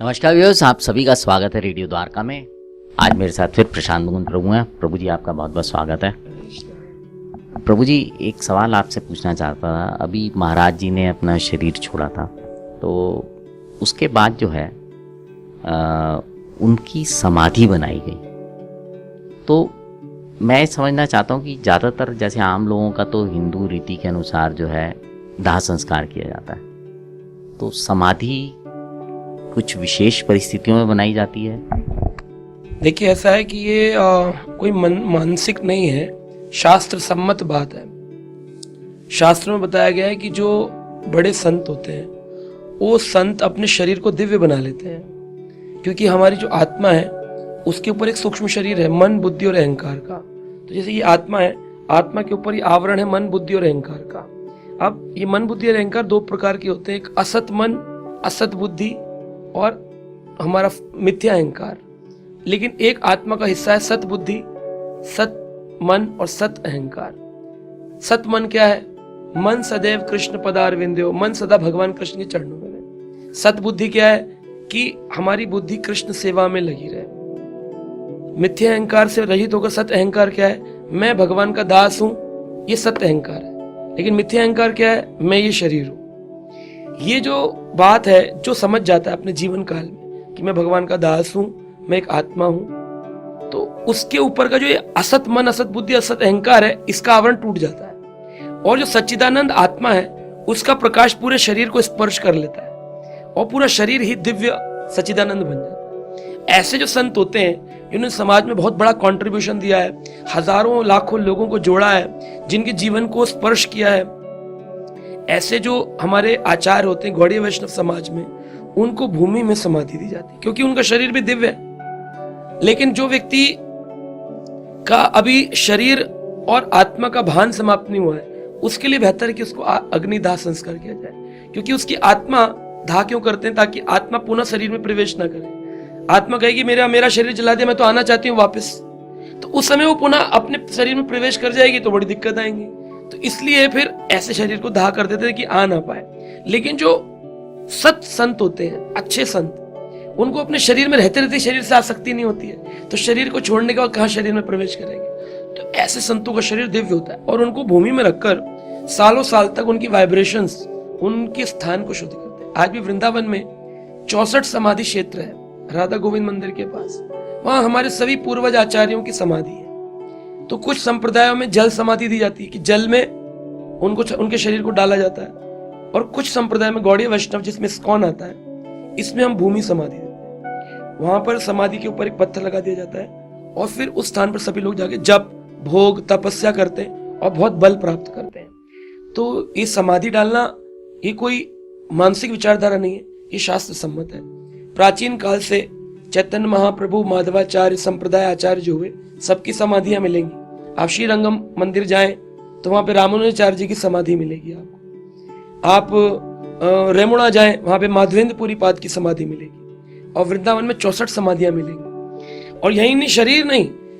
नमस्कार व्यूअर्स, आप सभी का स्वागत है रेडियो द्वारका में। आज मेरे साथ फिर प्रशांत मुकुंद प्रभु हैं। प्रभु जी, आपका बहुत बहुत स्वागत है। प्रभु जी, एक सवाल आपसे पूछना चाहता था। अभी महाराज जी ने अपना शरीर छोड़ा था, तो उसके बाद जो है उनकी समाधि बनाई गई। तो मैं समझना चाहता हूँ कि ज़्यादातर जैसे आम लोगों का तो हिंदू रीति के अनुसार जो है दाह संस्कार किया जाता है, तो समाधि कुछ विशेष परिस्थितियों में बनाई जाती है। देखिए, ऐसा है कि ये कोई मानसिक नहीं है, शास्त्र सम्मत बात है। शास्त्र में बताया गया है कि जो बड़े संत होते हैं वो संत अपने शरीर को दिव्य बना लेते हैं, क्योंकि हमारी जो आत्मा है उसके ऊपर एक सूक्ष्म शरीर है, मन, बुद्धि और अहंकार का। तो जैसे ये आत्मा है, आत्मा के ऊपर ये आवरण है मन, बुद्धि और अहंकार का। अब ये मन, बुद्धि और अहंकार दो प्रकार के होते हैं, एक असत मन, असत बुद्धि और हमारा मिथ्या अहंकार। लेकिन एक आत्मा का हिस्सा है सत बुद्धि, सत मन और सत अहंकार। सत मन क्या है? मन सदैव कृष्ण पदारविंदो, मन सदा भगवान कृष्ण के चरणों में रहे। सत बुद्धि क्या है? कि हमारी बुद्धि कृष्ण सेवा में लगी रहे। मिथ्या अहंकार से रहित होकर सत अहंकार क्या है? मैं भगवान का दास हूं, ये सत्य अहंकार है। लेकिन मिथ्या अहंकार क्या है? मैं ये शरीर हूं। ये जो बात है, जो समझ जाता है अपने जीवन काल में कि मैं भगवान का दास हूं, मैं एक आत्मा हूं, तो उसके ऊपर का जो ये असत मन, असत बुद्धि, असत अहंकार है, इसका आवरण टूट जाता है। और जो सच्चिदानंद आत्मा है उसका प्रकाश पूरे शरीर को स्पर्श कर लेता है और पूरा शरीर ही दिव्य सच्चिदानंद बन जाता है। ऐसे जो संत होते हैं, इन्होंने समाज में बहुत बड़ा कंट्रीब्यूशन दिया है, हजारों लाखों लोगों को जोड़ा है, जिनके जीवन को स्पर्श किया है। ऐसे जो हमारे आचार्य होते हैं गौड़ीय वैष्णव समाज में, उनको भूमि में समाधि दी जाती है, क्योंकि उनका शरीर भी दिव्य है। लेकिन जो व्यक्ति का अभी शरीर और आत्मा का भान समाप्त नहीं हुआ है, उसके लिए बेहतर है कि उसको अग्निदाह संस्कार किया जाए, क्योंकि उसकी आत्मा दाह क्यों करते हैं? ताकि आत्मा पुनः शरीर में प्रवेश ना करे। आत्मा कहेगी मेरा शरीर जला दिया, मैं तो आना चाहती हूँ वापस, तो उस समय वो पुनः अपने शरीर में प्रवेश कर जाएगी तो बड़ी दिक्कत आएंगी। तो इसलिए फिर ऐसे शरीर को दाह कर देते थे कि आ ना पाए। लेकिन जो सत संत होते हैं, अच्छे संत, उनको अपने शरीर में रहते रहते शरीर से आसक्ति नहीं होती है, तो शरीर को छोड़ने के बाद कहां शरीर में प्रवेश करेंगे? तो ऐसे संतों का शरीर दिव्य होता है और उनको भूमि में रखकर सालों साल तक उनकी वाइब्रेशंस उनके स्थान को शुद्ध करते हैं। आज भी वृंदावन में 64 समाधि क्षेत्र है, राधा गोविंद मंदिर के पास। वहां हमारे सभी पूर्वज आचार्यों की समाधि है। तो कुछ संप्रदायों में जल समाधि दी जाती है कि जल में उनके शरीर को डाला जाता है, और कुछ संप्रदाय में गौड़ीय वैष्णव, जिसमें इस्कॉन आता है, इसमें हम भूमि समाधि देते हैं। वहां पर समाधि के ऊपर एक पत्थर लगा दिया जाता है और फिर उस स्थान पर सभी लोग जाके जप, भोग, तपस्या करते हैं और बहुत बल प्राप्त करते हैं। तो ये समाधि डालना ये कोई मानसिक विचारधारा नहीं है, ये शास्त्र सम्मत है। प्राचीन काल से चैतन्य महाप्रभु, माधवाचार्य, संप्रदाय आचार्य जो हुए, सबकी समाधियां मिलेंगी। आप श्रीरंगम मंदिर जाएं तो वहां पे रामानुजाचार्य जी की समाधि मिलेगी आपको। आप रेमुणा जाएं, वहां पे माधवेंद्रपुरी पाद की समाधि मिलेगी। और वृंदावन में 64 समाधियां मिलेंगी। और यही नहीं,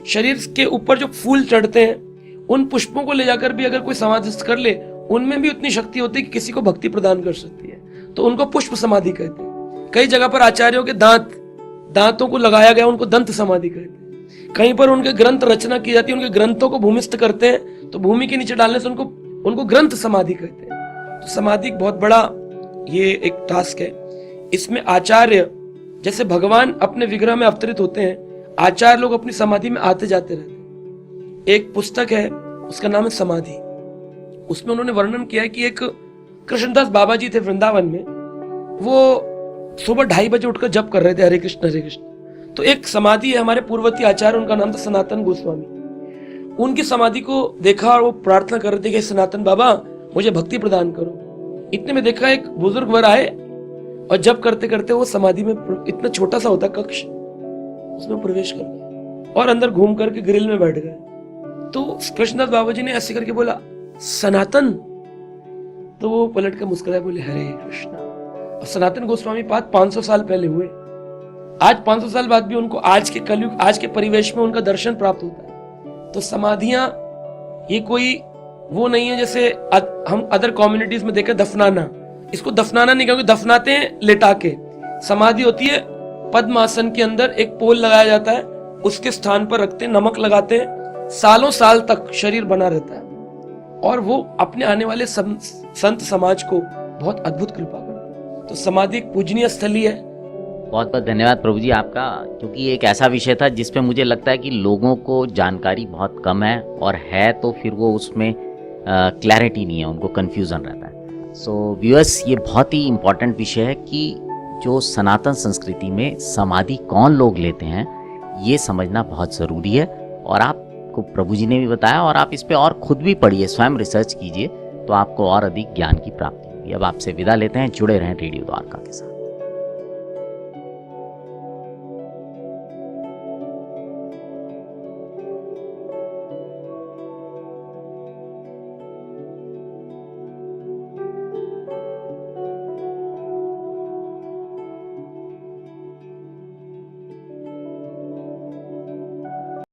शरीर के ऊपर जो फूल चढ़ते हैं, उन पुष्पों को ले जाकर भी अगर कोई समाधि कर ले, उनमें भी उतनी शक्ति होती है कि किसी को भक्ति प्रदान कर सकती है। तो उनको पुष्प समाधि कहते हैं। कई जगह पर आचार्यों के दांतों को लगाया गया, उनको दंत समाधि कहते हैं। कहीं पर उनके ग्रंथ रचना की जाती है, उनके ग्रंथों को भूमिस्थ करते हैं, तो भूमि के नीचे डालने से उनको ग्रंथ समाधि कहते हैं। तो समाधि बहुत बड़ा ये एक टास्क है। इसमें आचार्य, जैसे भगवान अपने विग्रह में अवतरित होते हैं, आचार्य लोग अपनी समाधि में आते जाते रहते हैं। एक पुस्तक है, उसका नाम है समाधि। उसमें उन्होंने वर्णन किया है कि एक कृष्णदास बाबा जी थे वृंदावन में, वो सुबह 2:30 बजे उठकर जप कर रहे थे, हरे कृष्ण हरे कृष्ण। तो एक समाधि है हमारे पूर्ववर्ती आचार्य, उनका नाम था सनातन गोस्वामी। उनकी समाधि को देखा और वो प्रार्थना कर रहे थे कि सनातन बाबा मुझे भक्ति प्रदान करो। इतने में देखा एक बुजुर्ग वर आए और जप करते करते वो समाधि में, इतना छोटा सा होता कक्ष, उसमें प्रवेश कर गए और अंदर घूम करके ग्रिल में बैठ गए। तो कृष्णदास बाबा जी ने ऐसे करके बोला सनातन, तो वो पलट कर मुस्कुराए, बोले हरे कृष्णा। और सनातन गोस्वामी पाद 500 साल पहले हुए। आज 500 साल बाद भी उनको आज के कलयुग, आज के परिवेश में उनका दर्शन प्राप्त होता है। तो समाधियां ये कोई वो नहीं है जैसे हम अदर कम्युनिटीज में देखें दफनाना। इसको दफनाना नहीं, क्योंकि दफनाते हैं लेटा के। समाधि होती है पद्मासन के अंदर, एक पोल लगाया जाता है, उसके स्थान पर रखते हैं, नमक लगाते हैं, सालों साल तक शरीर बना रहता है और वो अपने आने वाले संत समाज को बहुत अद्भुत कृपा करते हैं। तो समाधि एक पूजनीय स्थली है। बहुत बहुत धन्यवाद प्रभु जी आपका, क्योंकि ये एक ऐसा विषय था जिस पे मुझे लगता है कि लोगों को जानकारी बहुत कम है, और है तो फिर वो उसमें क्लैरिटी नहीं है, उनको कन्फ्यूज़न रहता है। सो व्यूअर्स, ये बहुत ही इम्पॉर्टेंट विषय है कि जो सनातन संस्कृति में समाधि कौन लोग लेते हैं ये समझना बहुत ज़रूरी है। और आपको प्रभु जी ने भी बताया, और आप इस पे और खुद भी पढ़िए, स्वयं रिसर्च कीजिए, तो आपको और अधिक ज्ञान की प्राप्ति होगी। अब आपसे विदा लेते हैं, जुड़े रहें रेडियो द्वारका के साथ।